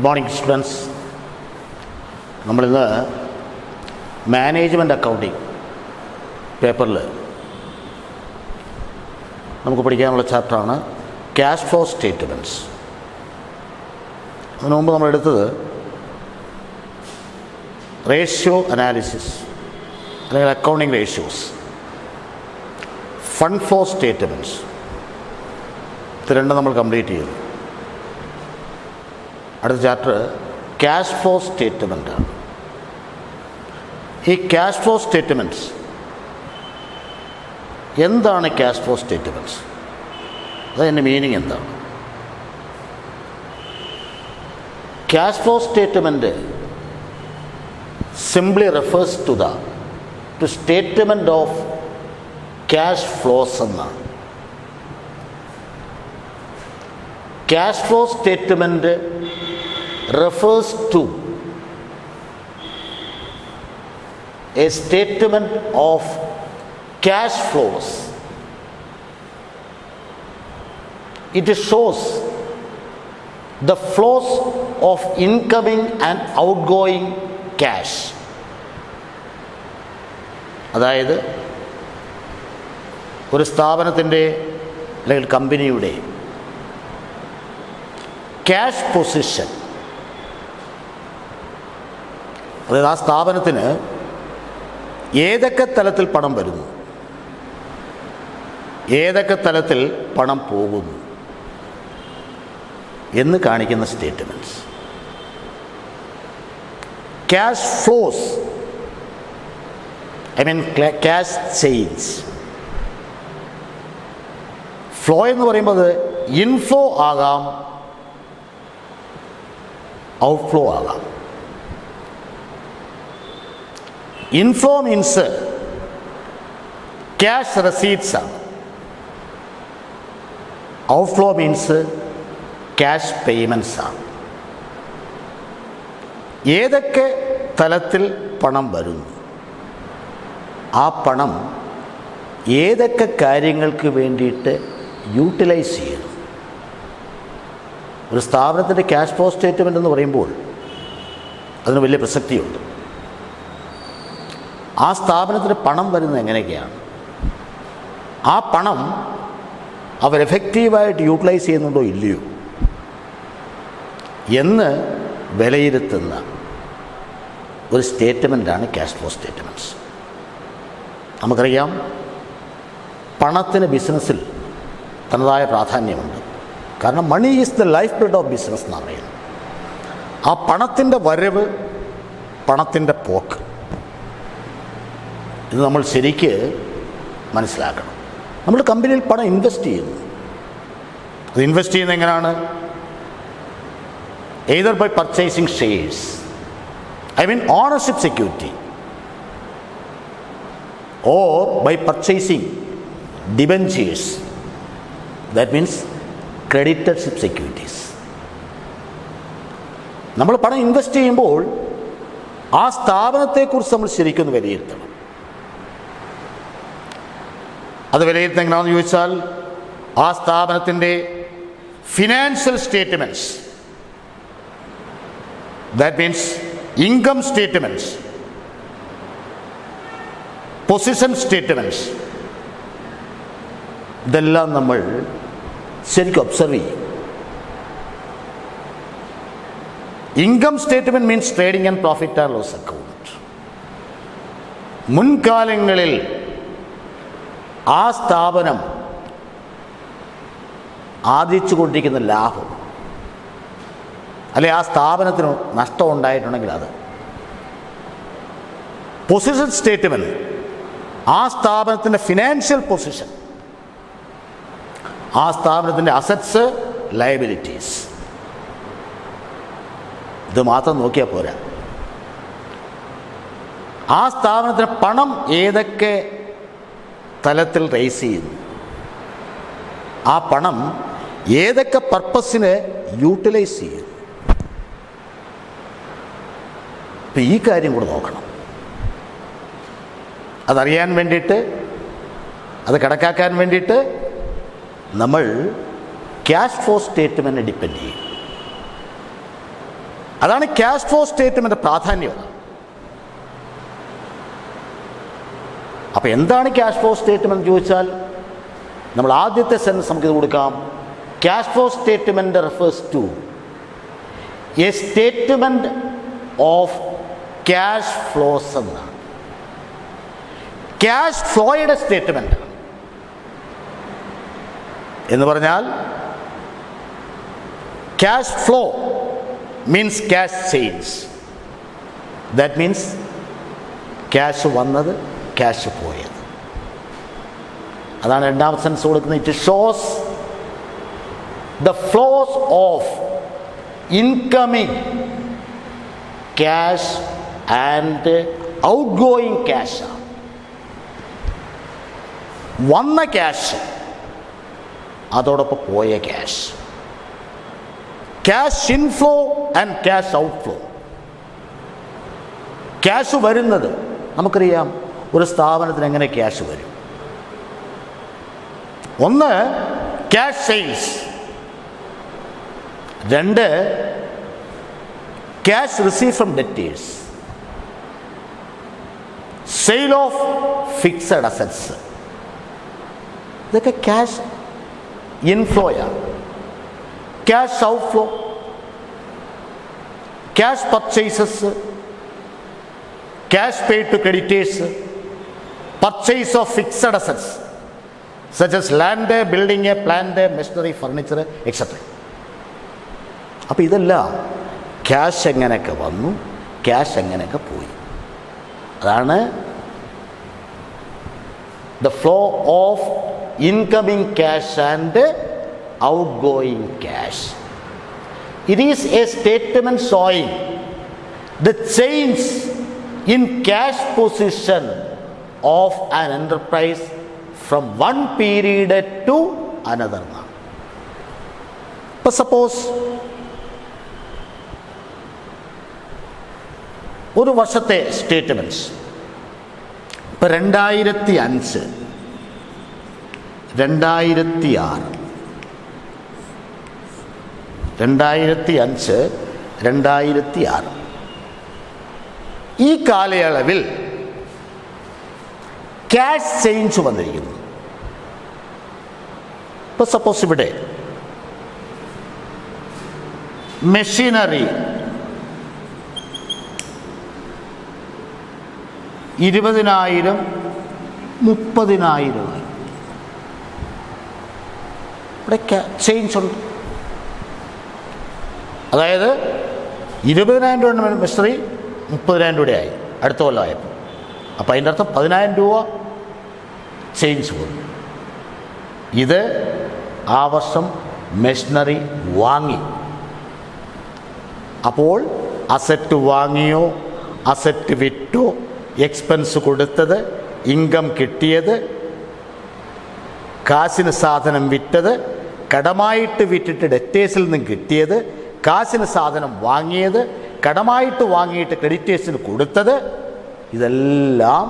Good morning students. നമ്മളിന്ന് management accounting പേപ്പറിൽ നമുക്ക് പഠിക്കാനുള്ള ചാപ്റ്ററാണ് ക്യാഷ് ഫ്ലോ സ്റ്റേറ്റ്മെൻറ്റ്സ്. അതിനു മുമ്പ് നമ്മളെടുത്തത് റേഷ്യോ അനാലിസിസ് അല്ലെങ്കിൽ accounting ratios, fund flow statements. ഇത് രണ്ടും നമ്മൾ കംപ്ലീറ്റ് ചെയ്തു. അടുത്ത ചാപ്റ്റർ ക്യാഷ് ഫ്ലോ സ്റ്റേറ്റ്മെൻറ്റാണ്. ഈ ക്യാഷ് ഫ്ലോ സ്റ്റേറ്റ്മെൻറ്റ്സ് എന്താണ്? ക്യാഷ് ഫ്ലോ സ്റ്റേറ്റ്മെൻറ്റ്സ് അതിൻ്റെ മീനിങ് എന്താണ്? Cash flow statement simply refers to statement of cash flows എന്നാണ്. Cash flow statement refers to a statement of cash flows. It shows the flows of incoming and outgoing cash. അതായത് ഒരു സ്ഥാപനത്തിൻ്റെ അല്ലെങ്കിൽ കമ്പനിയുടെ cash position, അതായത് ആ സ്ഥാപനത്തിന് ഏതൊക്കെ തലത്തിൽ പണം വരുന്നു, ഏതൊക്കെ തലത്തിൽ പണം പോകുന്നു എന്ന് കാണിക്കുന്ന statements. Cash flows, cash chains. Flow എന്ന് പറയുമ്പോൾ അത് ഇൻഫ്ലോ ആകാം, ഔട്ട്ഫ്ലോ ആകാം. ഇൻഫ്ലോ മീൻസ് ക്യാഷ് റെസീറ്റ്സ് ആണ്. ഔട്ട്ഫ്ലോ മീൻസ് ക്യാഷ് പേയ്മെൻറ്റ്സ് ആണ്. ഏതൊക്കെ തലത്തിൽ പണം വരുന്നു, ആ പണം ഏതൊക്കെ കാര്യങ്ങൾക്ക് വേണ്ടിയിട്ട് യൂട്ടിലൈസ് ചെയ്യുന്നു. ഒരു സ്ഥാപനത്തിൻ്റെ ക്യാഷ് ഫ്ലോ സ്റ്റേറ്റ്മെൻ്റ് എന്ന് പറയുമ്പോൾ അതിന് വലിയ പ്രസക്തിയുണ്ട്. ആ സ്ഥാപനത്തിന് പണം വരുന്നത് എങ്ങനെയൊക്കെയാണ്, ആ പണം അവർ എഫക്റ്റീവായിട്ട് യൂട്ടിലൈസ് ചെയ്യുന്നുണ്ടോ ഇല്ലയോ എന്ന് വിലയിരുത്തുന്ന ഒരു സ്റ്റേറ്റ്മെൻറ്റാണ് ക്യാഷ് ഫ്ലോ സ്റ്റേറ്റ്മെൻറ്റ്സ്. നമുക്കറിയാം, പണത്തിന് ബിസിനസ്സിൽ തനതായ പ്രാധാന്യമുണ്ട്. കാരണം money is the life blood of business എന്ന് പറയുന്നത്. ആ പണത്തിൻ്റെ വരവ്, പണത്തിൻ്റെ പോക്ക്, ഇത് നമ്മൾ ശരിക്ക് മനസ്സിലാക്കണം. നമ്മൾ കമ്പനിയിൽ പണം ഇൻവെസ്റ്റ് ചെയ്യുന്നു. അത് ഇൻവെസ്റ്റ് ചെയ്യുന്നത് എങ്ങനെയാണ്? Either by purchasing shares, ownership security, or by purchasing debentures, that means creditorship securities. നമ്മൾ പണം ഇൻവെസ്റ്റ് ചെയ്യുമ്പോൾ ആ സ്ഥാപനത്തെക്കുറിച്ച് നമ്മൾ ശരിക്കും വിലയിരുത്തണം. അത് വിലയിരുത്തുന്നത് എങ്ങനെയാണെന്ന് ചോദിച്ചാൽ, ആ സ്ഥാപനത്തിൻ്റെ financial statements, that means income statements, position statements, ഇതെല്ലാം നമ്മൾ ശരിക്കും ഒബ്സർവ് ചെയ്യും. Income statement means trading and profit and loss account. മുൻകാലങ്ങളിൽ ആ സ്ഥാപനം ആർജിച്ചു കൊണ്ടിരിക്കുന്ന ലാഭം, അല്ലെ ആ സ്ഥാപനത്തിന് നഷ്ടം ഉണ്ടായിട്ടുണ്ടെങ്കിൽ അത്. പൊസിഷൻ സ്റ്റേറ്റ്മെൻറ്റ്, ആ സ്ഥാപനത്തിൻ്റെ ഫിനാൻഷ്യൽ പൊസിഷൻ, ആ സ്ഥാപനത്തിൻ്റെ അസറ്റ്സ്, ലയബിലിറ്റീസ്. ഇത് മാത്രം നോക്കിയാൽ പോരാ. ആ സ്ഥാപനത്തിന് പണം ഏതൊക്കെ തലത്തിൽ റേസ് ചെയ്യുന്നു, ആ പണം ഏതൊക്കെ പർപ്പസിന് യൂട്ടിലൈസ് ചെയ്യുന്നു. ഇപ്പം ഈ കാര്യം കൂടെ നോക്കണം. അതറിയാൻ വേണ്ടിയിട്ട്, അത് കണക്കാക്കാൻ വേണ്ടിയിട്ട് നമ്മൾ ക്യാഷ് ഫ്ലോ സ്റ്റേറ്റ്മെൻറ്റ് ഡിപ്പെൻഡ് ചെയ്യും. അതാണ് ക്യാഷ് ഫ്ലോ സ്റ്റേറ്റ്മെന്റ് പ്രാധാന്യം. അപ്പോൾ എന്താണ് ക്യാഷ് ഫ്ലോ സ്റ്റേറ്റ്മെന്റ് ചോദിച്ചാൽ നമ്മൾ ആദ്യത്തെ സെൻസ് നമുക്കിത് കൊടുക്കാം. Cash flow statement refers to a statement of cash flows എന്നാണ്. ക്യാഷ് ഫ്ലോയുടെ സ്റ്റേറ്റ്മെന്റ് എന്ന് പറഞ്ഞാൽ cash flow means cash change. That means cash വന്നത്, ക്യാഷ് പോയത്. അതാണ് രണ്ടാമത്തെ സെൻസ് കൊടുക്കുന്നത്. It shows the flows of incoming cash and outgoing cash. വന്ന ക്യാഷ്, അതോടൊപ്പം പോയ cash. Cash inflow and cash outflow. Cash വരുന്നത് നമുക്കറിയാം. ഒരു സ്ഥാപനത്തിന് എങ്ങനെ ക്യാഷ് വരും? ഒന്ന്, ക്യാഷ് സെയിൽസ്. രണ്ട്, cash receive from debtors. Sale of fixed assets. ഇതൊക്കെ ക്യാഷ് ഇൻഫ്ലോയാണ്. Cash outflow, cash purchases, cash paid to creditors, purchase of fixed assets such as land, building, plant, machinery, furniture, etc. അപ്പോൾ ഇതെല്ലാം cash എങ്ങനെയൊക്കെ വന്നു, cash എങ്ങനെയൊക്കെ പോയി. അതാണ് the flow of incoming cash and outgoing cash. It is a statement showing the change in cash position of an enterprise from one period to another. But suppose ഒരു വർഷത്തെ statements ഇപ്പം 2005, 2006, 2005, 2006 ഈ കാലയളവിൽ cash change വന്നിരിക്കുന്നു. ഇപ്പോൾ suppose ഇവിടെ machinery 20,000, 30,000 ഇവിടെ change ഉണ്ട്. അതായത് 20,000 രൂപ മെഷീനറി 30,000 രൂപയായി അടുത്ത കൊല്ലമായപ്പോൾ. അപ്പോൾ അതിൻ്റെ അർത്ഥം 10,000 രൂപ ചേഞ്ച് വന്നു. ഇത് ആ വർഷം മെഷീനറി വാങ്ങി. അപ്പോൾ അസറ്റ് വാങ്ങിയോ അസറ്റ് വിറ്റോ, എക്സ്പെൻസ് കൊടുത്തത്, ഇൻകം കിട്ടിയത്, കാശിന് സാധനം വിറ്റത്, കടമായിട്ട് വിറ്റിട്ട് ഡെറ്റേഴ്സിൽ നിന്ന് കിട്ടിയത്, കാശിന് സാധനം വാങ്ങിയത്, കടമായിട്ട് വാങ്ങിയിട്ട് ക്രെഡിറ്റേഴ്സിന് കൊടുത്തത്, ഇതെല്ലാം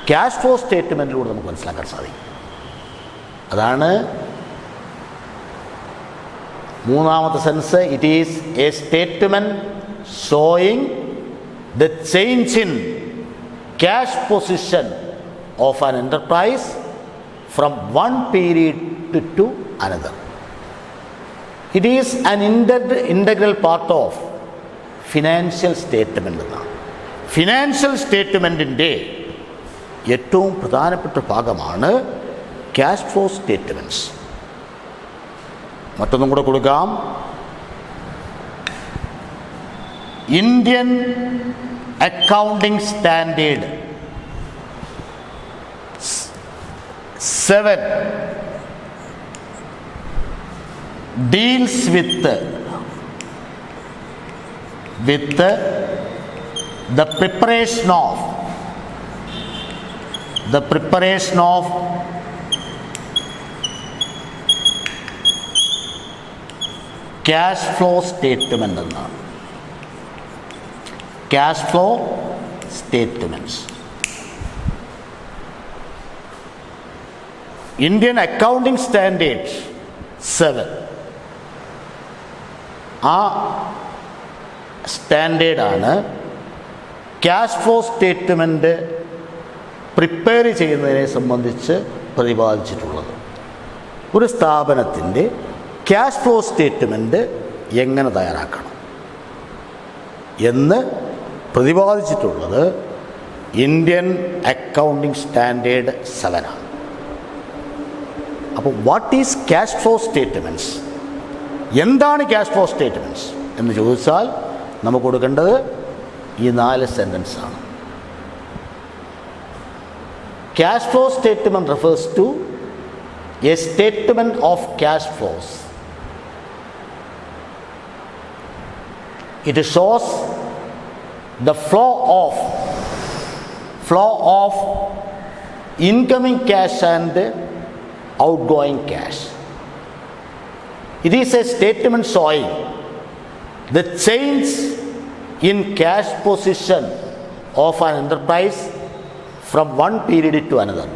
ക്യാഷ് ഫ്ലോ സ്റ്റേറ്റ്മെൻറ്റിലൂടെ നമുക്ക് മനസ്സിലാക്കാൻ സാധിക്കും. അതാണ് മൂന്നാമത്തെ sense. It is a statement showing the change in cash position of an enterprise from one period to another. It is an integral part of financial statement എന്നാണ്. ഫിനാൻഷ്യൽ സ്റ്റേറ്റ്മെൻറ്റിൻ്റെ ഏറ്റവും പ്രധാനപ്പെട്ട ഭാഗമാണ് ക്യാഷ് ഫ്ലോ സ്റ്റേറ്റ്മെൻറ്റ്സ്. മറ്റൊന്നും കൂടെ കൊടുക്കാം. Indian accounting standard 7 deals with the preparation of cash flow statement എന്നാണ്. Cash flow statements. Indian accounting standard 7 ആ സ്റ്റാൻഡേർഡാണ് ക്യാഷ് ഫ്ലോ സ്റ്റേറ്റ്മെൻറ്റ് പ്രിപ്പയർ ചെയ്യുന്നതിനെ സംബന്ധിച്ച് പ്രതിപാദിച്ചിട്ടുള്ളത്. ഒരു സ്ഥാപനത്തിൻ്റെ ക്യാഷ് ഫ്ലോ സ്റ്റേറ്റ്മെൻറ്റ് എങ്ങനെ തയ്യാറാക്കണം എന്ന് പ്രതിപാദിച്ചിട്ടുള്ളത് ഇന്ത്യൻ അക്കൗണ്ടിംഗ് സ്റ്റാൻഡേർഡ് 7 ആണ്. അപ്പോൾ what is cash flow statements, എന്താണ് ക്യാഷ് ഫ്ലോ സ്റ്റേറ്റ്മെൻറ്റ്സ് എന്ന് ചോദിച്ചാൽ നമുക്ക് കൊടുക്കേണ്ടത് ഈ 4 സെൻറ്റൻസാണ്. Cash flow statement refers to a statement of cash flows. It shows the flow of incoming cash and outgoing cash. It is a statement showing the change in cash position of an enterprise from one period to another.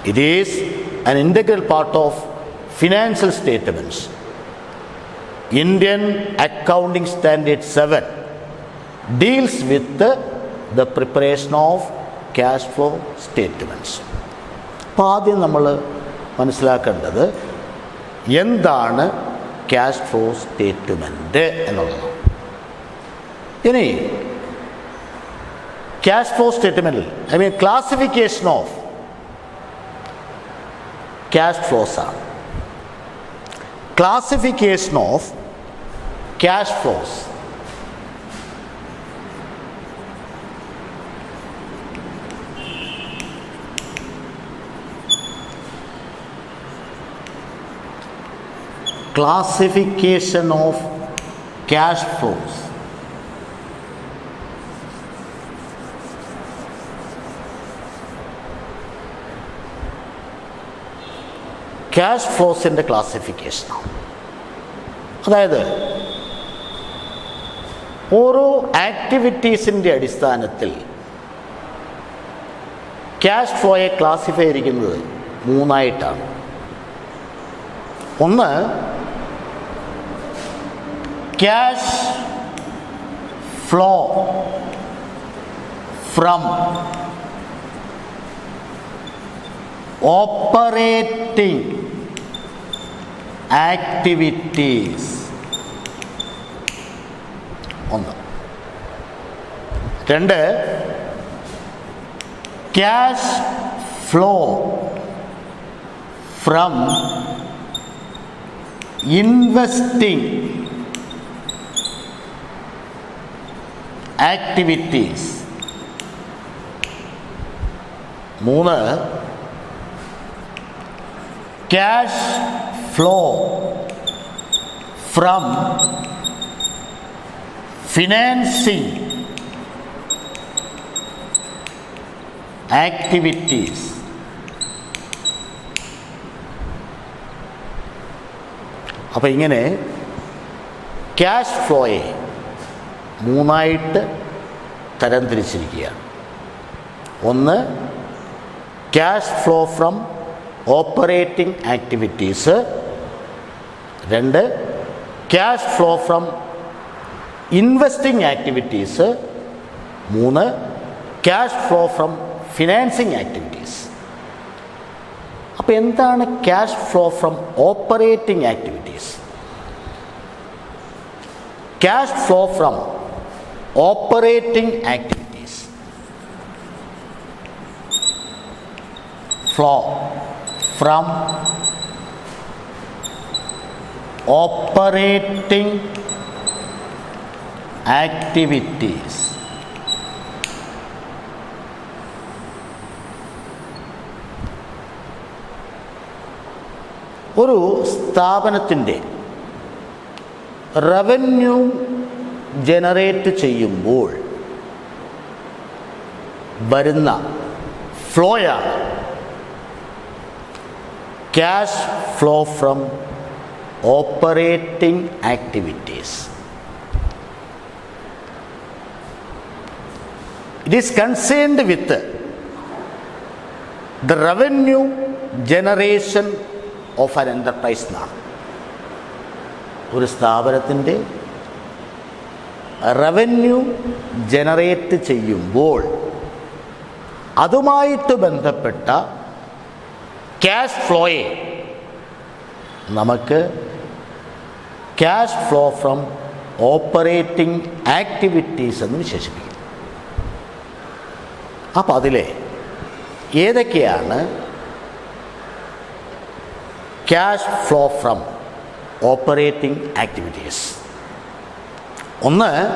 It is an integral part of financial statements. Indian Accounting Standard 7 deals with the preparation of cash flow statements. അപ്പോൾ ആദ്യം നമ്മൾ മനസ്സിലാക്കേണ്ടത് എന്താണ് cash flow statement എന്നുള്ളതാണ്. ഇനി cash flow സ്റ്റേറ്റ്മെൻറ്റിൽ classification of cash flows ആണ്. Classification of cash flows. Classification of cash flows. Cash ഫ്ലോസിൻ്റെ ക്ലാസിഫിക്കേഷനാണ്. അതായത് ഓരോ ആക്ടിവിറ്റീസിൻ്റെ അടിസ്ഥാനത്തിൽ ക്യാഷ് ഫ്ലോയെ ക്ലാസിഫൈ ചെയ്തിരിക്കുന്നത് 3ആയിട്ടാണ്. ഒന്ന്, cash flow from operating activities. ഒന്ന്. രണ്ട്, cash flow from investing activities. മൂന്ന്, cash flow from financing activities. അപ്പോൾ ഇങ്ങനെ ക്യാഷ് ഫ്ലോയെ 3ആയിട്ട് തരംതിരിച്ചിരിക്കുകയാണ്. ഒന്ന്, cash flow from operating activities. രണ്ട്, cash flow from investing activities. മൂന്ന്, cash flow from financing activities. അപ്പോൾ എന്താണ് cash flow from operating activities? Cash flow from operating activities. Flow from operating activities. ഒരു സ്ഥാപനത്തിൻ്റെ റവന്യൂ ജനറേറ്റ് ചെയ്യുമ്പോൾ വരുന്ന ഫ്ലോയാണ് cash flow from operating activities. It is concerned with the revenue generation of an enterprise എന്നാണ്. ഒരു സ്ഥാപനത്തിൻ്റെ revenue generate ചെയ്യുമ്പോൾ അതുമായിട്ട് ബന്ധപ്പെട്ട ക്യാഷ് ഫ്ലോയെ നമുക്ക് cash flow from operating activities എന്ന് വിശേഷിപ്പിക്കും. അപ്പോൾ അതിലെ ഏതൊക്കെയാണ് cash flow from operating activities? ഒന്ന്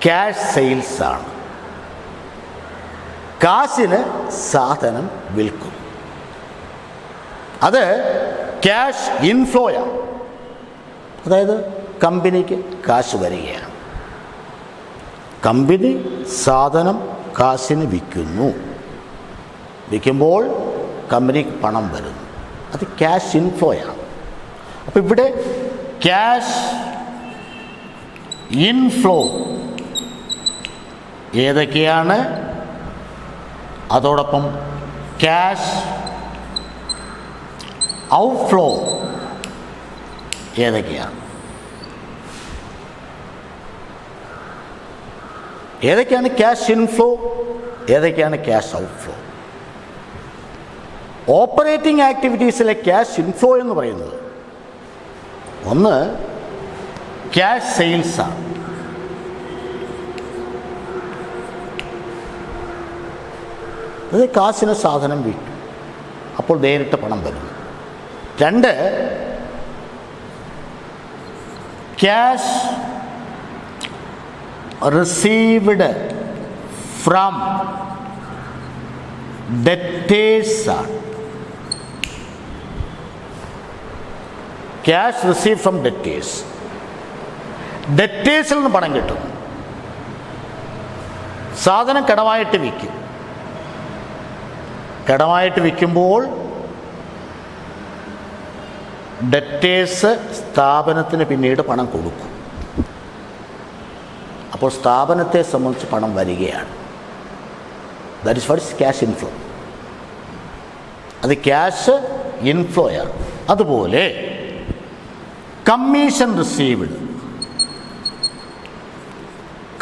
ക്യാഷ് സെയിൽസ് ആണ്. കാശിന് സാധനം വിൽക്കും. അത് ക്യാഷ് ഇൻഫ്ലോയാണ്. അതായത് കമ്പനിക്ക് കാശ് വരികയാണ്. കമ്പനി സാധനം കാശിന് വിൽക്കുന്നു. വിൽക്കുമ്പോൾ കമ്പനിക്ക് പണം വരുന്നു. അത് ക്യാഷ് ഇൻഫ്ലോയാണ്. അപ്പോൾ ഇവിടെ ക്യാഷ് ഇൻഫ്ലോ ഏതൊക്കെയാണ്? അതോടൊപ്പം ക്യാഷ് ഔട്ട്ഫ്ലോ ഏതൊക്കെയാണ്? ഏതൊക്കെയാണ് ക്യാഷ് ഇൻഫ്ലോ, ഏതൊക്കെയാണ് ക്യാഷ് ഔട്ട്ഫ്ലോ? ഓപ്പറേറ്റിംഗ് ആക്ടിവിറ്റീസിലെ ക്യാഷ് ഇൻഫ്ലോ എന്ന് പറയുന്നത് ഒന്ന് ക്യാഷ് സെയിൽസാണ്. അത് കാശിന് സാധനം വിറ്റു, അപ്പോൾ നേരിട്ട് പണം വരുന്നു. രണ്ട് ക്യാഷ് റിസീവ്ഡ് ഫ്രം ഡെറ്റേഴ്സാണ്. Cash receive from debtors. ഡെറ്റേഴ്സിൽ നിന്ന് പണം കിട്ടും. സാധനം കടമായിട്ട് വിൽക്കും. കടമായിട്ട് വിൽക്കുമ്പോൾ ഡെറ്റേഴ്സ് സ്ഥാപനത്തിന് പിന്നീട് പണം കൊടുക്കും. അപ്പോൾ സ്ഥാപനത്തെ സംബന്ധിച്ച് പണം വരികയാണ്. That is what is cash inflow. അത് ക്യാഷ് ഇൻഫ്ലോയാണ്. അതുപോലെ commission received.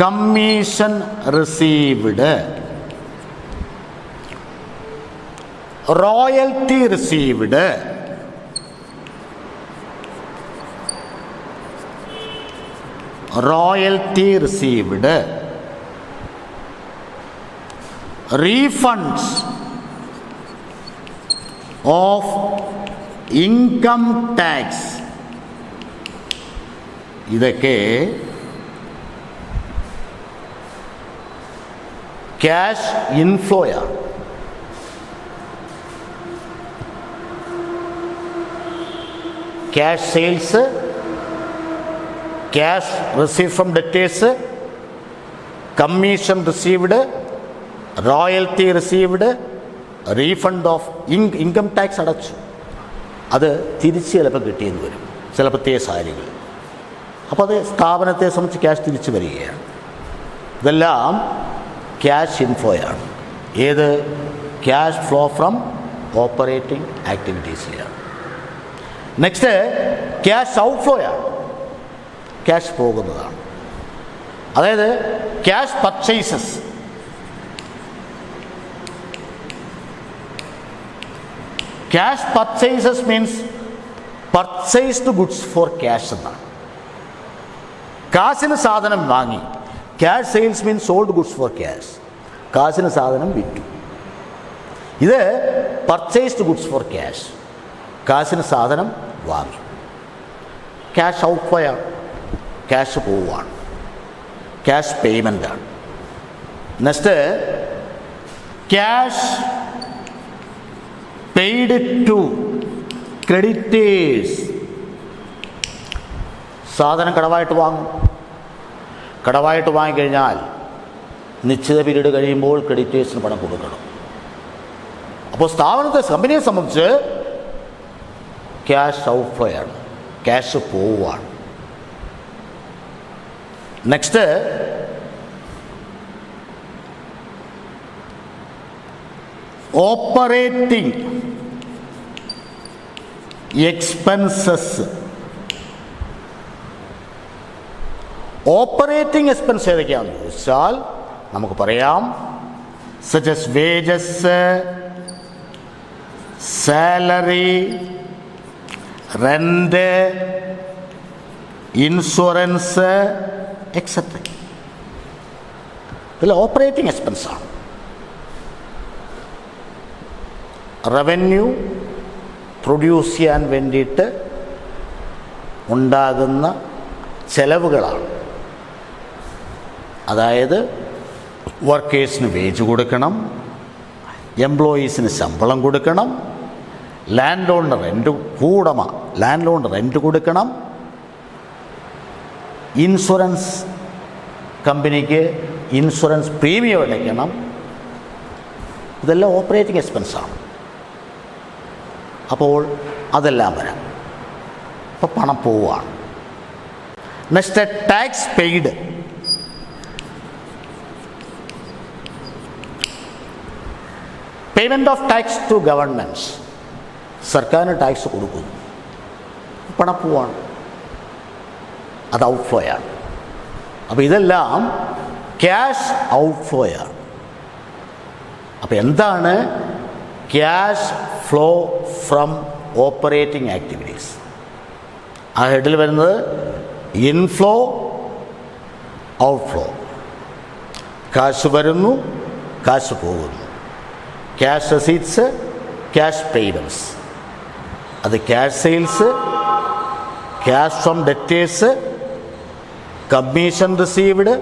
Commission received, royalty received, royalty received, refunds of income tax. ഇതൊക്കെ ക്യാഷ് ഇൻഫ്ലോയാണ്. Cash sales, cash receive from debtors, commission received, royalty received, refund of income tax അടച്ചു. അത് തിരിച്ച് ചിലപ്പോൾ കിട്ടിയെന്ന് വരും, ചില പ്രത്യേക സാഹചര്യങ്ങൾ. അപ്പോൾ അത് സ്ഥാപനത്തെ സംബന്ധിച്ച് ക്യാഷ് തിരിച്ചു വരികയാണ്. ഇതെല്ലാം ക്യാഷ് ഇൻഫ്ലോയാണ്. ഏത്? ക്യാഷ് ഫ്ലോ ഫ്രം ഓപ്പറേറ്റിംഗ് ആക്ടിവിറ്റീസിലാണ്. നെക്സ്റ്റ് ക്യാഷ് ഔട്ട്ഫ്ലോയാണ്. ക്യാഷ് പോകുന്നതാണ്. അതായത് cash purchases. Cash purchases means purchased goods for cash എന്നാണ്. കാശിന് സാധനം വാങ്ങി. Cash sales means sold goods for cash. കാശിന് സാധനം വിറ്റു. ഇത് പർച്ചേസ്ഡ് ഗുഡ്സ് ഫോർ ക്യാഷ്. കാശിന് സാധനം വാങ്ങി. ക്യാഷ് ഔട്ട്ഫ്ലോയാണ്. ക്യാഷ് പോവുകയാണ്. ക്യാഷ് പേയ്മെൻ്റാണ്. Next cash paid to creditors. സാധനം കടമായിട്ട് വാങ്ങും. കടമായിട്ട് വാങ്ങിക്കഴിഞ്ഞാൽ നിശ്ചിത പീരീഡ് കഴിയുമ്പോൾ ക്രെഡിറ്റേഴ്സിന് പണം കൊടുക്കണം. അപ്പോൾ സ്ഥാപനത്തെ, കമ്പനിയെ സംബന്ധിച്ച് ക്യാഷ് ഔട്ട്ഫ്ലോയാണ്. ക്യാഷ് പോവുകയാണ്. Next operating expenses. Operating expense ഏതൊക്കെയാണെന്ന് ചോദിച്ചാൽ നമുക്ക് പറയാം, such as wages, salary, rent, insurance etcetera. ഇതിൽ ഓപ്പറേറ്റിംഗ് എക്സ്പെൻസാണ്. റവന്യൂ പ്രൊഡ്യൂസ് ചെയ്യാൻ വേണ്ടിയിട്ട് ഉണ്ടാകുന്ന ചെലവുകളാണ്. അതായത് വർക്കേഴ്സിന് വേജ് കൊടുക്കണം, എംപ്ലോയീസിന് ശമ്പളം കൊടുക്കണം, ലാൻഡ് ഓണർ റെൻറ്റ് കൊടുക്കണം, ഇൻഷുറൻസ് കമ്പനിക്ക് ഇൻഷുറൻസ് പ്രീമിയം അടയ്ക്കണം. ഇതെല്ലാം ഓപ്പറേറ്റിംഗ് എക്സ്പെൻസാണ്. അപ്പോൾ അതെല്ലാം വരാം. അപ്പോൾ പണം പോവുകയാണ്. Next, tax paid. Payment of tax to governments. സർക്കാരിന് ടാക്സ് കൊടുക്കുന്നു, പണം പോവാണ്, അത് ഔട്ട്ഫ്ലോയാണ്. അപ്പോൾ ഇതെല്ലാം ക്യാഷ് ഔട്ട്ഫ്ലോയാണ്. അപ്പോൾ എന്താണ് cash flow from operating activities? ആ ഹെഡിൽ വരുന്നത് ഇൻഫ്ലോ, ഔട്ട്ഫ്ലോ. കാശ് വരുന്നു, കാശ് പോകുന്നു. Cash receipts, cash payments. അത് cash sales, cash from debtors, commission received,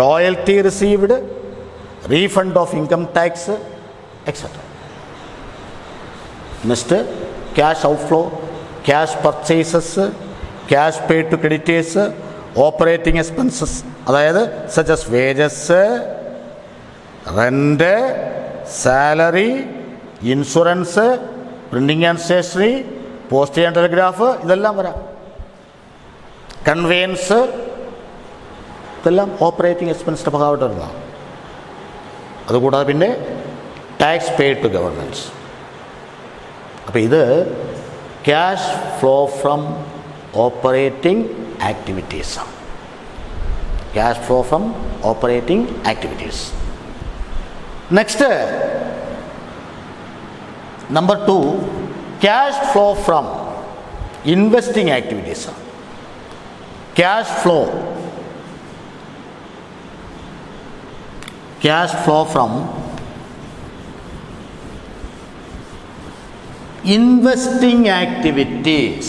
royalty received, refund of income tax etcetera. Next, cash outflow, cash purchases, cash paid to creditors, operating expenses, അതായത് such as wages, rent, salary, insurance, printing and stationery, post and telegraph, ഇതെല്ലാം വരാം. Conveyance, ഇതെല്ലാം operating എക്സ്പെൻസിൻ്റെ ഭാഗമായിട്ട് വരുന്നതാണ്. അതുകൂടാതെ പിന്നെ tax paid to governments. അപ്പോൾ ഇത് ക്യാഷ് ഫ്ലോ ഫ്രം ഓപ്പറേറ്റിംഗ് ആക്ടിവിറ്റീസാണ്. Cash flow from operating activities. Next, number 2, cash flow from ഇൻവെസ്റ്റിംഗ് ആക്ടിവിറ്റീസാണ്. Cash flow from investing activities.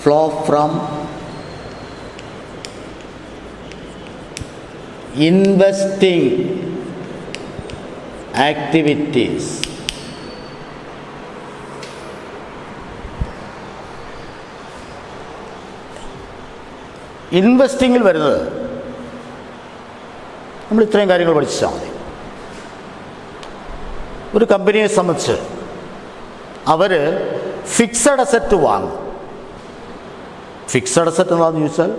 Flow from investing activities. ഇൻവെസ്റ്റിങ്ങിൽ വരുന്നത് നമ്മൾ ഇത്രയും കാര്യങ്ങൾ പഠിച്ചാൽ മതി. ഒരു കമ്പനിയെ സംബന്ധിച്ച് അവർ ഫിക്സഡ് അസറ്റ് വാങ്ങും. ഫിക്സഡ് അസറ്റ് എന്താണെന്ന് ചോദിച്ചാൽ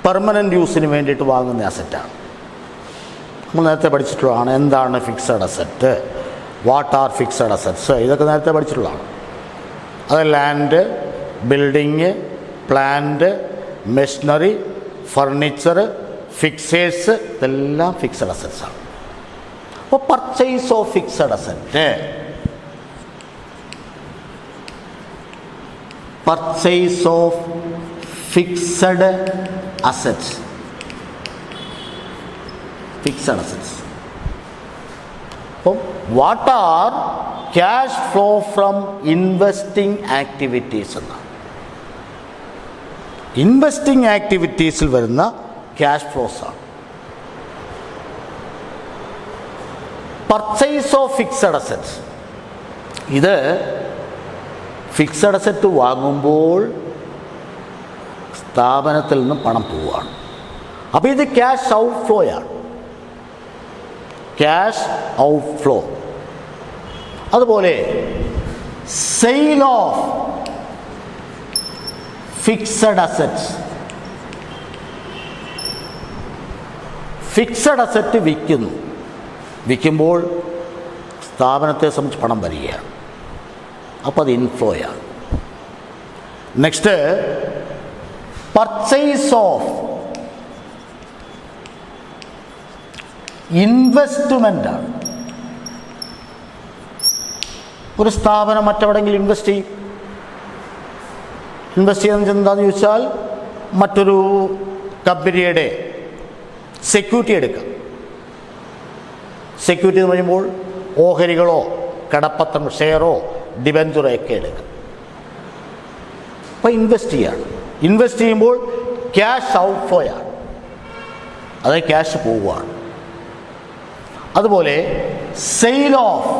പെർമനൻ്റ് യൂസിന് വേണ്ടിയിട്ട് വാങ്ങുന്ന അസറ്റാണ്. നമ്മൾ നേരത്തെ പഠിച്ചിട്ടുള്ളതാണ് എന്താണ് fixed asset, what are fixed assets, ഇതൊക്കെ നേരത്തെ പഠിച്ചിട്ടുള്ളതാണ്. അത് land, building, plant, machinery, furniture, fixtures, ഇതെല്ലാം ഫിക്സഡ് അസറ്റ്സ് ആണ്. അപ്പോൾ purchase of fixed asset, purchase of fixed assets, fixed assets. അപ്പം what are cash flow from investing activities എന്നാണ്. Investing ആക്ടിവിറ്റീസിൽ വരുന്ന ക്യാഷ് ഫ്ലോസ് ആണ്. പർച്ചേസ് ഓഫ് ഫിക്സഡ് അസറ്റ്സ്, ഇത് fixed asset വാങ്ങുമ്പോൾ സ്ഥാപനത്തിൽ നിന്ന് പണം പോവുകയാണ്. അപ്പോൾ ഇത് ക്യാഷ് ഔട്ട് ഫ്ലോയാണ്. Cash out flow. അതുപോലെ sale of fixed assets, fixed asset വിൽക്കുന്നു. വിൽക്കുമ്പോൾ സ്ഥാപനത്തെ സംബന്ധിച്ച് പണം വരികയാണ്. അപ്പോൾ അത് ഇൻഫ്ലോയാണ്. നെക്സ്റ്റ് പർച്ചേസ് ഓഫ് ഇൻവെസ്റ്റ്മെൻ്റാണ്. ഒരു സ്ഥാപനം മറ്റെവിടെയെങ്കിലും ഇൻവെസ്റ്റ് ചെയ്യും. ഇൻവെസ്റ്റ് ചെയ്യുന്നത് എന്താണെന്ന് ചോദിച്ചാൽ മറ്റൊരു കമ്പനിയുടെ സെക്യൂരിറ്റി എടുക്കാം. സെക്യൂരിറ്റി എന്ന് പറയുമ്പോൾ ഓഹരികളോ കടപ്പത്രം ഷെയറോ ഡിബഞ്ചറോ ഒക്കെ എടുക്കാം. അപ്പോൾ ഇൻവെസ്റ്റ് ചെയ്യാണ്. ഇൻവെസ്റ്റ് ചെയ്യുമ്പോൾ ക്യാഷ് ഔട്ട്ഫ്ലോയാണ്, അതായത് ക്യാഷ് പോവുകയാണ്. അതുപോലെ സെയിൽ ഓഫ്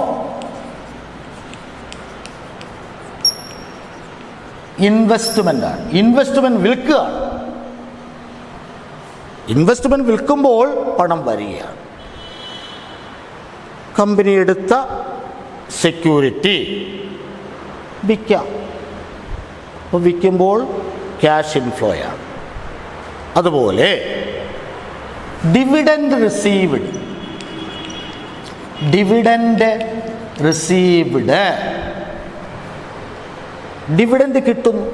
ഇൻവെസ്റ്റ്മെൻ്റാണ്. ഇൻവെസ്റ്റ്മെൻറ്റ് വിൽക്കുകയാണ്. ഇൻവെസ്റ്റ്മെൻറ്റ് വിൽക്കുമ്പോൾ പണം വരികയാണ്. കമ്പനി എടുത്ത സെക്യൂരിറ്റി വിൽക്കാം. അപ്പോൾ വിൽക്കുമ്പോൾ ക്യാഷ് ഇൻഫ്ലോയാണ്. അതുപോലെ dividend received. Dividend received, dividend കിട്ടുന്നു.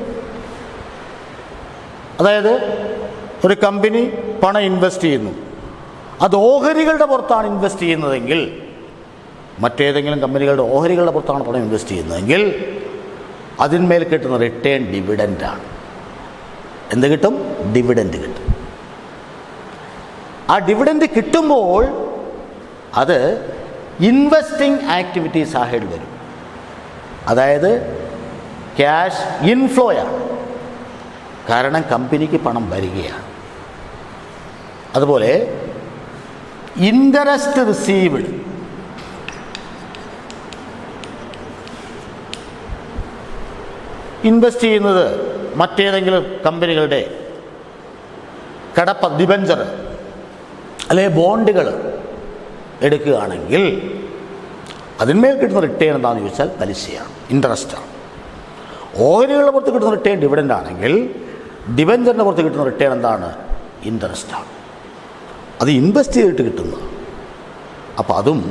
അതായത് ഒരു കമ്പനി പണം ഇൻവെസ്റ്റ് ചെയ്യുന്നു, അത് ഓഹരികളുടെ പുറത്താണ് ഇൻവെസ്റ്റ് ചെയ്യുന്നതെങ്കിൽ, മറ്റേതെങ്കിലും കമ്പനികളുടെ ഓഹരികളുടെ പുറത്താണ് പണം ഇൻവെസ്റ്റ് ചെയ്യുന്നതെങ്കിൽ അതിന്മേൽ കിട്ടുന്ന റിട്ടേൺ ഡിവിഡൻഡാണ്. എന്ത് കിട്ടും? ഡിവിഡൻഡ് കിട്ടും. ആ ഡിവിഡൻഡ് കിട്ടുമ്പോൾ അത് ഇൻവെസ്റ്റിംഗ് ആക്ടിവിറ്റീസ് ആയിട്ട് വരും. അതായത് ക്യാഷ് ഇൻഫ്ലോയാണ്, കാരണം കമ്പനിക്ക് പണം വരികയാണ്. അതുപോലെ ഇൻട്രസ്റ്റ് റിസീവ്ഡ്. ഇൻവെസ്റ്റ് ചെയ്യുന്നത് മറ്റേതെങ്കിലും കമ്പനികളുടെ ഡിബഞ്ചർ അല്ലെങ്കിൽ ബോണ്ടുകൾ എടുക്കുകയാണെങ്കിൽ അതിന്മേൽ കിട്ടുന്ന റിട്ടേൺ എന്താണെന്ന് ചോദിച്ചാൽ പലിശയാണ്, ഇൻട്രസ്റ്റാണ്. ഓഹരികളുടെ പുറത്ത് കിട്ടുന്ന റിട്ടേൺ ഡിവിഡൻ്റ് ആണെങ്കിൽ ഡിബഞ്ചറിൻ്റെ പുറത്ത് കിട്ടുന്ന റിട്ടേൺ എന്താണ്? ഇൻട്രസ്റ്റാണ്. അത് ഇൻവെസ്റ്റ് ചെയ്തിട്ട് കിട്ടുന്നത്. അപ്പോൾ അതും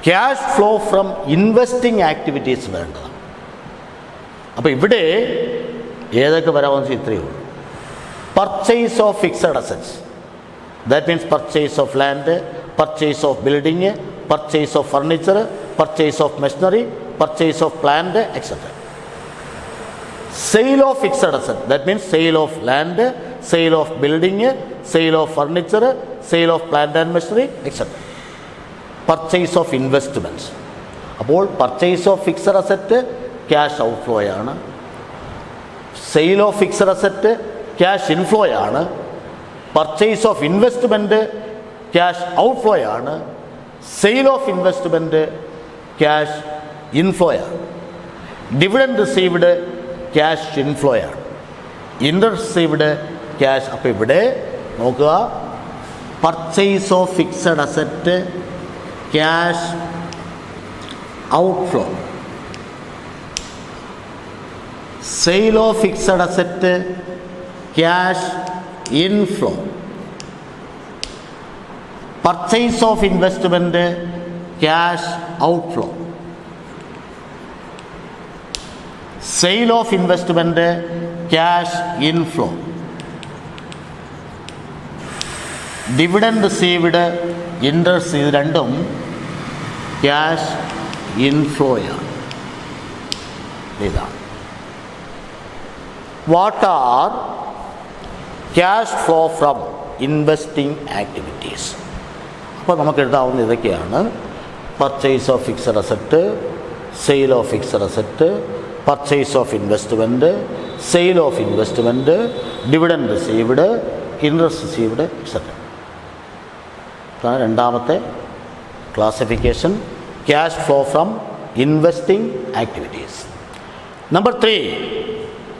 cash flow from investing activities വേണ്ടതാണ്. അപ്പോൾ ഇവിടെ ഏതൊക്കെ വരാമെന്ന് വെച്ചാൽ ഇത്രയേ ഉള്ളൂ. Purchase of fixed assets, that means purchase of land, purchase of building, purchase of furniture, purchase of machinery, purchase of plant, etcetera. Sale of fixed asset, that means sale of land, sale of building, sale of furniture, sale of plant and machinery, etcetera. Purchase of investments. അപ്പോൾ purchase of fixed asset cash ഔട്ട്ഫ്ലോയാണ്, sale of fixed asset cash ഇൻഫ്ലോയാണ്, purchase of investment cash ഔട്ട്ഫ്ലോയാണ്, sale of investment cash ഇൻഫ്ലോയാണ്, dividend received cash ഇൻഫ്ലോയാണ്, interest received cash. അപ്പോൾ ഇവിടെ നോക്കുക, purchase of fixed asset cash outflow, sale of fixed asset cash inflow, purchase of investment cash outflow, sale of investment cash inflow, dividend received, interest, ഇത് രണ്ടും cash ഇൻഫ്ലോയാണ്. ഇതാണ് what are cash flow from investing activities. അപ്പോൾ നമുക്ക് എഴുതാവുന്ന ഇതൊക്കെയാണ്: purchase of fixed asset, sale of fixed asset, purchase of investment, sale of investment, dividend received, interest received, etcetera. ഇതാണ് രണ്ടാമത്തെ classification, cash flow from investing activities. Number 3,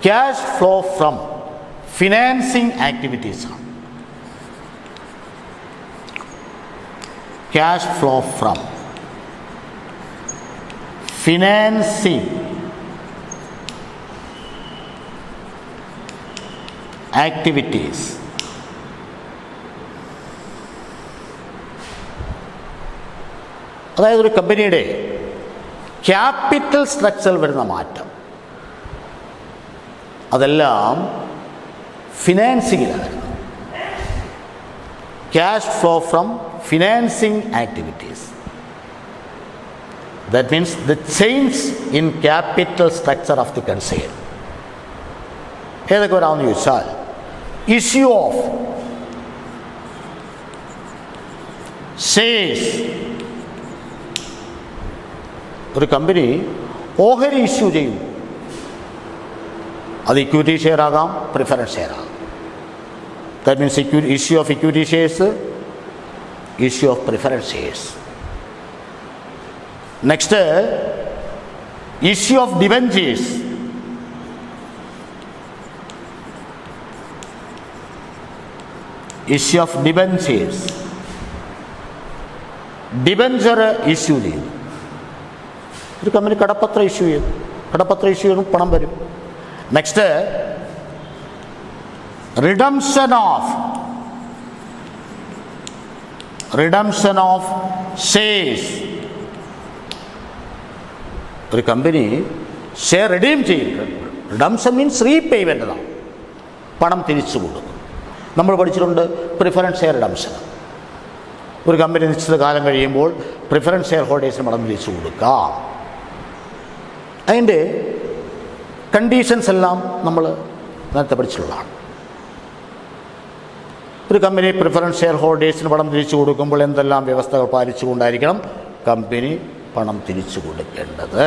cash flow from financing ആക്ടിവിറ്റീസാണ്. Cash flow from financing activities. അതായത് ഒരു കമ്പനിയുടെ capital സ്ട്രക്ചറിൽ വരുന്ന മാറ്റം അതെല്ലാം ഫിനാൻസിങ്ങിലാണ് വരുന്നത്. Cash flow from financing activities. That means the change in capital structure of the concern. ഏതൊക്കെ വരാമെന്ന് ചോദിച്ചാൽ ഇഷ്യൂ ഓഫ് ഷെയർസ്. ഒരു കമ്പനി ഓഹരി ഇഷ്യൂ ചെയ്യും. അത് ഇക്വിറ്റി ഷെയർ ആകാം, പ്രിഫറൻസ് ഷെയർ ആകാം. That means issue of equity shares, issue of preference shares. Next issue of debentures. Issue of debentures. Debenture issue ചെയ്തു. ഒരു കമ്പനി കടപ്പത്രം ഇഷ്യൂ ചെയ്തു. കടപ്പത്രം ഇഷ്യൂ ചെയ്യുമ്പോൾ പണം വരും. Next redemption of shares. ഒരു കമ്പനി ഷെയർ റിഡീം ചെയ്യും. Redemption means repayment ആണ്, പണം തിരിച്ചു കൊടുക്കും. നമ്മൾ പഠിച്ചിട്ടുണ്ട് പ്രിഫറൻസ് ഷെയർ റിഡംഷൻ. ഒരു കമ്പനി നിശ്ചിത കാലം കഴിയുമ്പോൾ പ്രിഫറൻസ് ഷെയർ ഹോൾഡേഴ്സിന് പണം തിരിച്ചു കൊടുക്കാം. അതിൻ്റെ കണ്ടീഷൻസ് എല്ലാം നമ്മൾ നേരത്തെ പഠിച്ചിട്ടുള്ളതാണ്. ഒരു കമ്പനി പ്രിഫറൻസ് ഷെയർ ഹോൾഡേഴ്സിന് പണം തിരിച്ചു കൊടുക്കുമ്പോൾ എന്തെല്ലാം വ്യവസ്ഥകൾ പാലിച്ചുകൊണ്ടായിരിക്കണം കമ്പനി പണം തിരിച്ചു കൊടുക്കേണ്ടത്?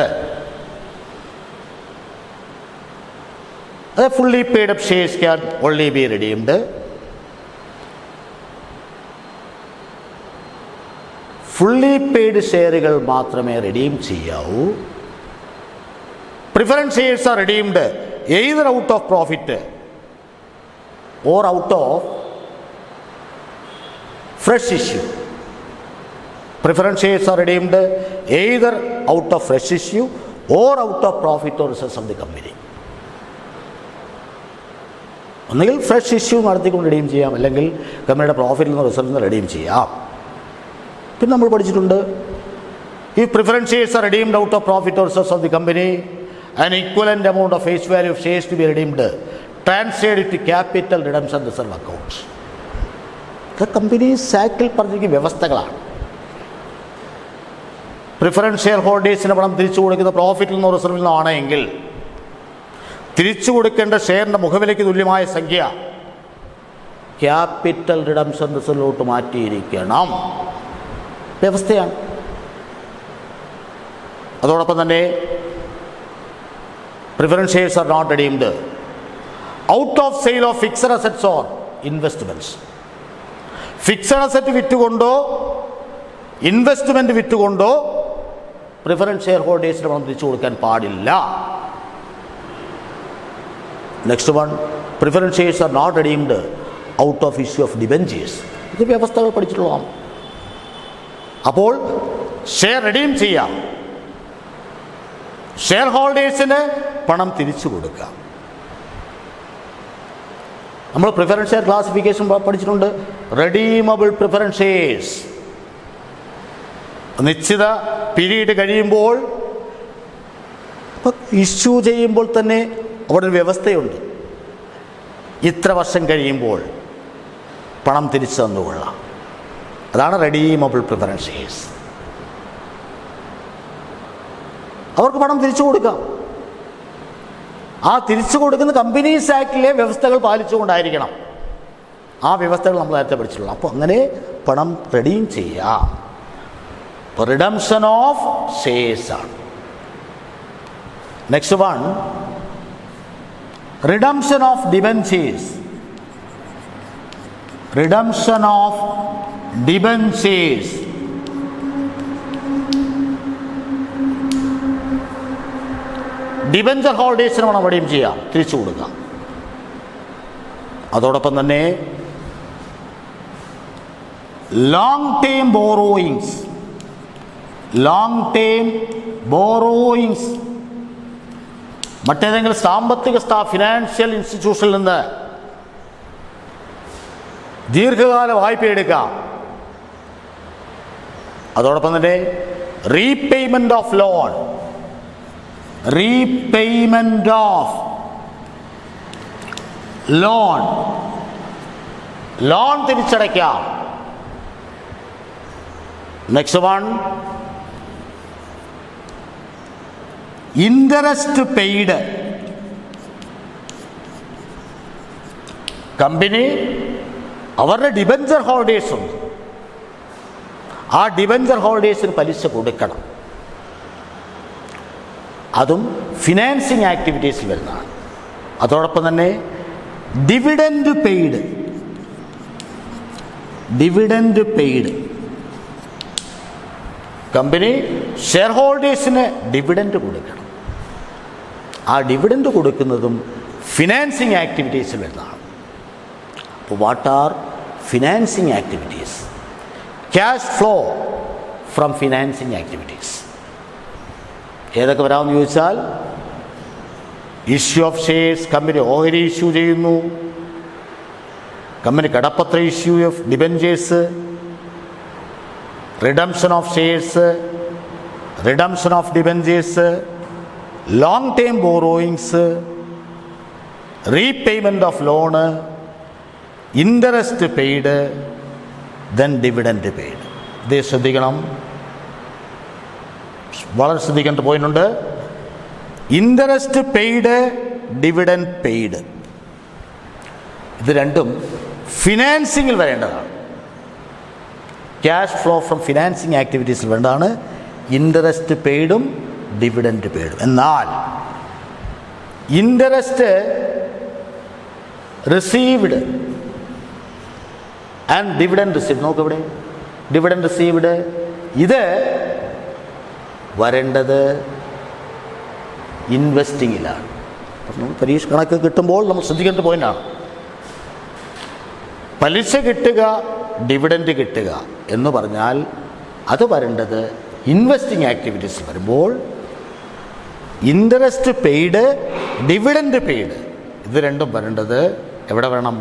അത് fully paid up shares can only be redeemed. Fully paid ഷെയറുകൾ മാത്രമേ റിഡീം ചെയ്യാവൂ. Preference shares are redeemed either out of profit or out of fresh issue. Preference shares are redeemed either out of fresh issue or out of profit or reserves of the company. ഒന്നുകിൽ fresh issue നടത്തിക്കൊണ്ട് redeem ചെയ്യാം, അല്ലെങ്കിൽ കമ്പനിയുടെ പ്രോഫിറ്റിൽ നിന്ന് റിസർവിൽ നിന്ന് redeem ചെയ്യാം. പിന്നെ നമ്മൾ പഠിച്ചിട്ടുണ്ട് ഈ preference shares are redeemed out of profit or reserves of the company an equivalent amount of face value of shares to be redeemed transferred to capital redemption reserve accounts. ഇത് കമ്പനി സാക്കിൽ പറഞ്ഞിരിക്കുന്ന വ്യവസ്ഥകളാണ്. Preference share ഹോൾഡേഴ്സിന് പണം തിരിച്ചു കൊടുക്കുന്ന പ്രോഫിറ്റിൽ നിന്നോ റിസർവിൽ നിന്നോ ആണെങ്കിൽ തിരിച്ചു കൊടുക്കേണ്ട ഷെയറിൻ്റെ മുഖവിലയ്ക്ക് തുല്യമായ സംഖ്യ ക്യാപിറ്റൽ റിഡംഷൻ റിസർവിലോട്ട് മാറ്റിയിരിക്കണം. വ്യവസ്ഥയാണ്. അതോടൊപ്പം തന്നെ preference shares are not redeemed out of sale of fixed assets or investments. Fixed asset വിറ്റുകൊണ്ടോ ഇൻവെസ്റ്റ്മെൻറ്റ് വിറ്റുകൊണ്ടോ പ്രിഫറൻസ് ഷെയർ ഹോൾഡേഴ്സിന് പണം തിരിച്ചു കൊടുക്കാൻ പാടില്ല. Next one, preference shares are not redeemed out of issue of debentures. ഇത് വ്യവസ്ഥകൾ പഠിച്ചിട്ടുള്ളതാണ്. അപ്പോൾ ഷെയർ റിഡീം ചെയ്യാം, ഷെയർ ഹോൾഡേഴ്സിന് പണം തിരിച്ചു കൊടുക്കാം. നമ്മൾ പ്രിഫറൻസ് ഷെയർ ക്ലാസിഫിക്കേഷൻ പഠിച്ചിട്ടുണ്ട്. റെഡീമബിൾ പ്രിഫറൻസ് ഷെയർസ് നിശ്ചിത പീരീഡ് കഴിയുമ്പോൾ ഇഷ്യൂ ചെയ്യുമ്പോൾ തന്നെ അവിടെ ഒരു വ്യവസ്ഥയുണ്ട്. ഇത്ര വർഷം കഴിയുമ്പോൾ പണം തിരിച്ചു തന്നുകൊള്ളാം. അതാണ് റെഡീമബിൾ പ്രിഫറൻസ് ഷെയർസ്. അവർക്ക് പണം തിരിച്ചു കൊടുക്കാം. ആ തിരിച്ചു കൊടുക്കുന്ന കമ്പനീസ് ആക്ടിലെ വ്യവസ്ഥകൾ പാലിച്ചുകൊണ്ടായിരിക്കണം. ആ വ്യവസ്ഥകൾ നമ്മൾ നേരത്തെ പഠിച്ചിട്ടുള്ളൂ. അപ്പോൾ അങ്ങനെ പണം റെഡീം ചെയ്യാം. റിഡംഷൻ ഓഫ് ഷെയർസ് ആണ്. Next one, redemption of debentures. Redemption of debentures. Debenture ഹോൾഡേഴ്സിന് വേണം റിഡീം ചെയ്യാം, തിരിച്ചു കൊടുക്കാം. അതോടൊപ്പം തന്നെ long term borrowings. Long term borrowings മറ്റേതെങ്കിലും സാമ്പത്തിക ഫിനാൻഷ്യൽ ഇൻസ്റ്റിറ്റ്യൂഷനിൽ നിന്ന് ദീർഘകാല വായ്പ എടുക്കാം. അതോടൊപ്പം തന്നെ repayment of loan, repayment of loan, loan തിരിച്ചടയ്ക്കാം. Next one, interest paid. Company അവരുടെ ഡിബഞ്ചർ ഹോൾഡേഴ്സ് ഉണ്ട്, ആ ഡിബഞ്ചർ ഹോൾഡേഴ്സിന് പലിശ കൊടുക്കണം. അതും ഫിനാൻസിങ് ആക്ടിവിറ്റീസിൽ വരുന്നതാണ്. അതോടൊപ്പം തന്നെ dividend paid, dividend paid. Company share ഹോൾഡേഴ്സിന് ഡിവിഡൻഡ് കൊടുക്കണം. ആ ഡിവിഡൻഡ് കൊടുക്കുന്നതും ഫിനാൻസിങ് ആക്ടിവിറ്റീസിൽ വരുന്നതാണ്. അപ്പോൾ what are financing activities? Cash flow from financing activities ഏതൊക്കെ വരാമെന്ന് ചോദിച്ചാൽ, ഇഷ്യൂ ഓഫ് ഷെയർസ്, കമ്പനി ഓഹരി ഇഷ്യൂ ചെയ്യുന്നു, കമ്പനി കടപ്പത്ര issue of debentures, redemption of shares, redemption of debentures, long term borrowings, repayment of loan, interest paid, then dividend paid. ഇത് ശ്രദ്ധിക്കണം, വളരെ ശ്രദ്ധിക്കേണ്ട പോയിന്റ് ഉണ്ട്. ഇൻട്രസ്റ്റ് പെയ്ഡ്, ഡിവിഡൻഡ് പെയ്ഡ്, ഇത് രണ്ടും ഫിനാൻസിങ്ങിൽ വരേണ്ടതാണ്. ക്യാഷ് ഫ്ലോ ഫ്രം ഫിനാൻസിങ് ആക്ടിവിറ്റീസിൽ വേണ്ടതാണ് ഇൻട്രസ്റ്റ് പെയ്ഡും ഡിവിഡൻഡ് പെയ്ഡും. എന്നാൽ interest received and dividend received, നോക്ക് ഇവിടെ ഡിവിഡൻഡ് റിസീവ്ഡ്, ഇത് വരേണ്ടത് ഇൻവെസ്റ്റിങ്ങിലാണ്. പരീക്ഷ കണക്ക് കിട്ടുമ്പോൾ നമ്മൾ ശ്രദ്ധിക്കേണ്ട പോയിന്റാണ്. പലിശ കിട്ടുക, ഡിവിഡൻഡ് കിട്ടുക എന്ന് പറഞ്ഞാൽ അത് വരേണ്ടത് ഇൻവെസ്റ്റിംഗ് ആക്ടിവിറ്റീസ് വരുമ്പോൾ ഇൻട്രസ്റ്റ് പെയ്ഡ്, ഡിവിഡൻഡ് പെയ്ഡ്, ഇത് രണ്ടും വരേണ്ടത് എവിടെ വേണം?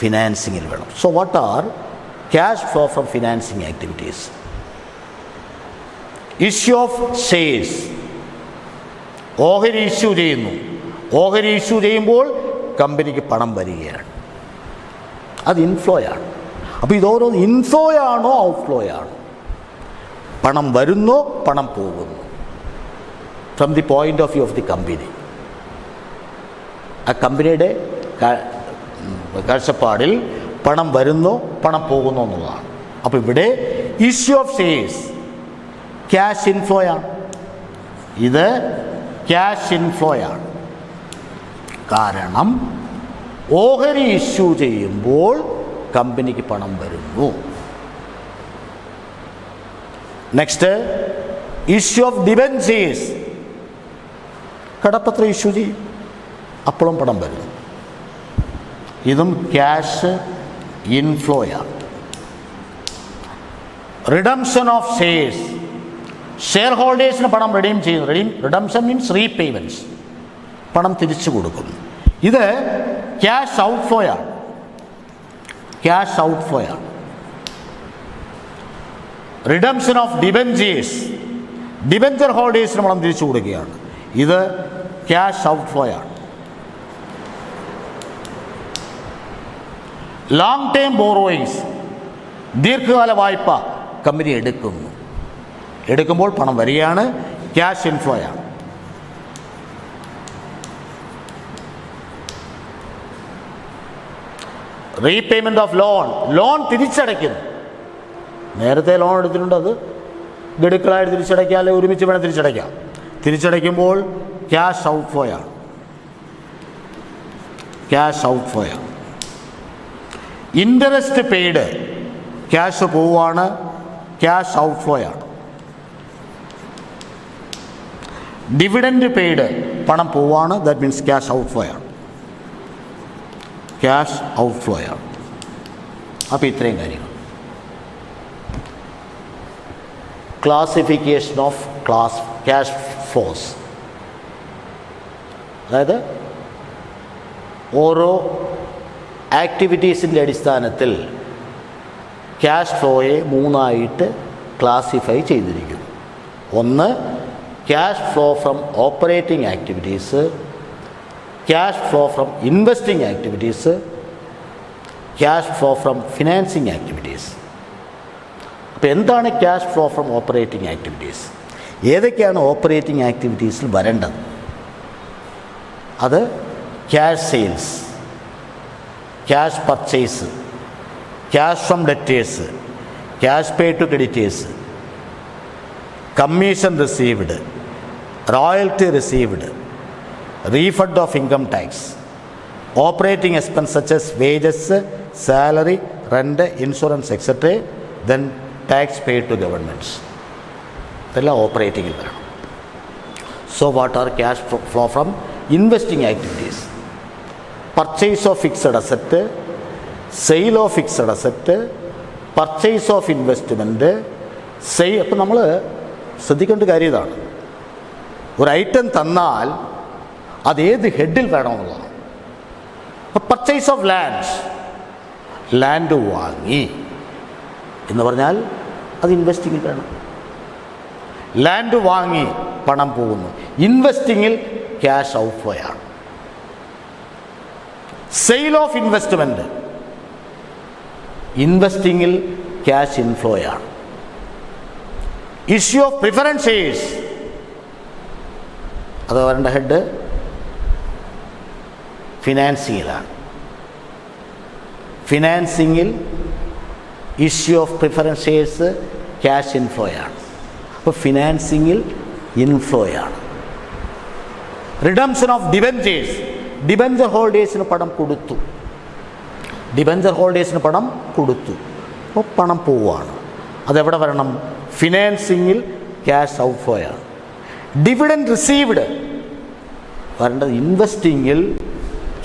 ഫിനാൻസിങ്ങിൽ വേണം. So what are cash flow from financing activities? Issue of shares, ഓഹരി ഇഷ്യൂ ചെയ്യുന്നു. ഓഹരി ഇഷ്യൂ ചെയ്യുമ്പോൾ കമ്പനിക്ക് പണം വരികയാണ്, അത് ഇൻഫ്ലോയാണ്. അപ്പോൾ ഇതോരോ ഇൻഫ്ലോയാണോ ഔട്ട്ഫ്ലോയാണോ? പണം വരുന്നു, പണം പോകുന്നു. From the point of view of the company, ആ കമ്പനിയുടെ കാഴ്ചപ്പാടിൽ പണം വരുന്നു, പണം പോകുന്നു എന്നുള്ളതാണ്. അപ്പോൾ ഇവിടെ ഇഷ്യൂ ഓഫ് ഷെയർസ് ക്യാഷ് ഇൻഫ്ലോയാണ്, ഇത് ക്യാഷ് ഇൻഫ്ലോയാണ്. കാരണം ഓഹരി ഇഷ്യൂ ചെയ്യുമ്പോൾ കമ്പനിക്ക് പണം വരുന്നു. നെക്സ്റ്റ്, ഇഷ്യൂ ഓഫ് ഡിബഞ്ചേഴ്സ്, കടപ്പത്ര ഇഷ്യൂ ചെയ്യും, അപ്പോഴും പണം വരുന്നു. ഇതും ക്യാഷ് ഇൻഫ്ലോയാണ്. റിഡംഷൻ ഓഫ് ഷെയർസ്, ഷെയർ ഹോൾഡേഴ്സിന് പണം റിഡീം ചെയ്യുന്നു. റിഡംഷൻ മീൻസ് റീപേയ്മെൻറ്റ്സ്, പണം തിരിച്ചു കൊടുക്കുന്നു. ഇത് ക്യാഷ് ഔട്ട്ഫ്ലോയാണ്, ക്യാഷ് ഔട്ട്ഫ്ലോയാണ്. റിഡംഷൻ ഓഫ് ഡിബഞ്ചേഴ്സ്, ഡിബഞ്ചർ ഹോൾഡേഴ്സിന് പണം തിരിച്ചു കൊടുക്കുകയാണ്, ഇത് ക്യാഷ് ഔട്ട്ഫ്ലോയാണ്. ലോങ് ടേം ബോറോയിങ്സ്, ദീർഘകാല വായ്പ കമ്പനി എടുക്കുന്നു, എടുക്കുമ്പോൾ പണം വരികയാണ്, ക്യാഷ് ഇൻഫ്ലോയാണ്. റീപേയ്മെന്റ് ഓഫ് ലോൺ, ലോൺ തിരിച്ചടയ്ക്കുന്നു. നേരത്തെ ലോൺ എടുത്തിട്ടുണ്ട്, അത് ഗഡുക്കളായിട്ട് തിരിച്ചടയ്ക്കാം, അല്ലെങ്കിൽ ഒരുമിച്ച് വേണം തിരിച്ചടയ്ക്കാം. തിരിച്ചടയ്ക്കുമ്പോൾ ക്യാഷ് ഔട്ട്ഫ്ലോയാണ്, ക്യാഷ് ഔട്ട്ഫ്ലോയാണ്. ഇൻട്രസ്റ്റ് പെയ്ഡ്, ക്യാഷ് പോവുകയാണ്, ക്യാഷ് ഔട്ട്ഫ്ലോയാണ്. ഡിവിഡൻഡ് പെയ്ഡ്, പണം പോവുകയാണ്, ദാറ്റ് മീൻസ് ക്യാഷ് ഔട്ട്ഫ്ലോയാണ്, ക്യാഷ് ഔട്ട്ഫ്ലോയാണ്. അപ്പോൾ ഇത്രയും കാര്യങ്ങൾ. ക്ലാസിഫിക്കേഷൻ ഓഫ് ക്യാഷ് ഫ്ലോസ്, അതായത് ഓരോ ആക്ടിവിറ്റീസിൻ്റെ അടിസ്ഥാനത്തിൽ ക്യാഷ് ഫ്ലോയെ മൂന്നായിട്ട് ക്ലാസിഫൈ ചെയ്തിരിക്കുന്നു. ഒന്ന് cash flow from operating activities, cash flow from investing activities, cash flow from financing activities. അപ്പോൾ എന്താണ് cash flow from operating activities? ഏതൊക്കെയാണ് ഓപ്പറേറ്റിംഗ് ആക്ടിവിറ്റീസിൽ വരേണ്ടത്? അത് cash sales, cash purchase, cash from debtors, cash pay to creditors, commission received, royalty received, refund of income tax, operating expense such as wages, salary, rent, insurance etcetera, then tax pay to governments. ഇതെല്ലാം ഓപ്പറേറ്റിങ്ങിൽ വരണം. So what are cash flow from investing activities? Purchase of fixed asset, sale of fixed asset, purchase of investment, അപ്പോൾ നമ്മൾ ശ്രദ്ധിക്കേണ്ട കാര്യം ഇതാണ്. ഒരു item തന്നാൽ അതേത് ഹെഡിൽ വേണമെന്നുള്ളതാണ്. അപ്പോൾ പർച്ചേസ് ഓഫ് ലാൻഡ് വാങ്ങി എന്ന് പറഞ്ഞാൽ അത് ഇൻവെസ്റ്റിങ്ങിൽ വേണം. ലാൻഡ് വാങ്ങി പണം പോകുന്നു. ഇൻവെസ്റ്റിങ്ങിൽ ക്യാഷ് ഔട്ട്ഫ്ലോ ആണ്. സെയിൽ ഓഫ് ഇൻവെസ്റ്റ്മെൻറ്റ്, ഇൻവെസ്റ്റിങ്ങിൽ ക്യാഷ് ഇൻഫ്ലോ ആണ്. ഇഷ്യൂ ഓഫ് പ്രിഫറൻസ് ഷെയർസ്, അത് വരേണ്ട ഹെഡ് ഫിനാൻസിങ്ങിലാണ്. ഫിനാൻസിങ്ങിൽ issue of preference shares cash inflow ആണ്. അപ്പോൾ ഫിനാൻസിങ്ങിൽ ഇൻഫ്ലോ ആണ്. റിഡംഷൻ ഓഫ് ഡിബെഞ്ചേഴ്സ്, ഡിബെഞ്ചർ ഹോൾഡേഴ്സിന് പണം കൊടുത്തു, ഡിബെഞ്ചർ ഹോൾഡേഴ്സിന് പണം കൊടുത്തു, അപ്പോൾ പണം പോവുകയാണ്. അതെവിടെ വരണം? ഫിനാൻസിങ്ങിൽ ക്യാഷ് ഔട്ട്ഫ്ലോ ആണ്. ഡിവിഡൻഡ് റിസീവ്ഡ് വരേണ്ടത് ഇൻവെസ്റ്റിങ്ങിൽ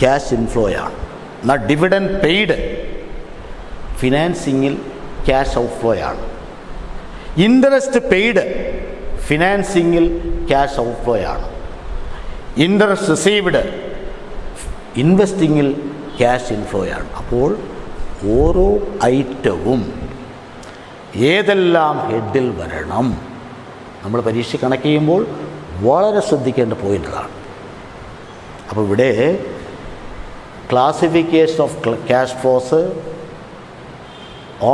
ക്യാഷ് ഇൻഫ്ലോ ആണ്. എന്നാൽ ഡിവിഡൻഡ് പെയ്ഡ് ഫിനാൻസിങ്ങിൽ ക്യാഷ് ഔട്ട്ഫ്ലോ ആണ്. ഇൻട്രസ്റ്റ് പെയ്ഡ് ഫിനാൻസിങ്ങിൽ ക്യാഷ് ഔട്ട്ഫ്ലോ ആണ്. ഇൻട്രസ്റ്റ് റിസീവ്ഡ് ഇൻവെസ്റ്റിങ്ങിൽ ക്യാഷ് ഇൻഫ്ലോ ആണ്. അപ്പോൾ ഓരോ ഐറ്റവും ഏതെല്ലാം ഹെഡിൽ വരണം നമ്മൾ പരീക്ഷ കണക്ക് ചെയ്യുമ്പോൾ വളരെ ശ്രദ്ധിക്കേണ്ട പോയിൻ്റാണ്. അപ്പോൾ ഇവിടെ classification of cash flows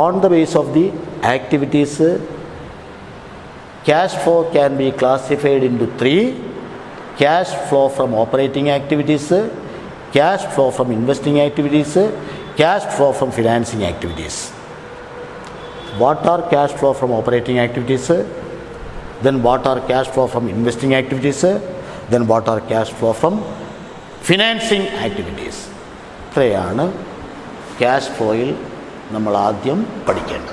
on the basis of the activities. Cash flow can be classified into 3: cash flow from operating activities, cash flow from investing activities, cash flow from financing activities. What are cash flow from operating activities? Then what are cash flow from investing activities? Then what are cash flow from financing activities? ഇത്രയാണ് cash ഫ്ലോയിൽ നമ്മൾ ആദ്യം പഠിക്കേണ്ടത്.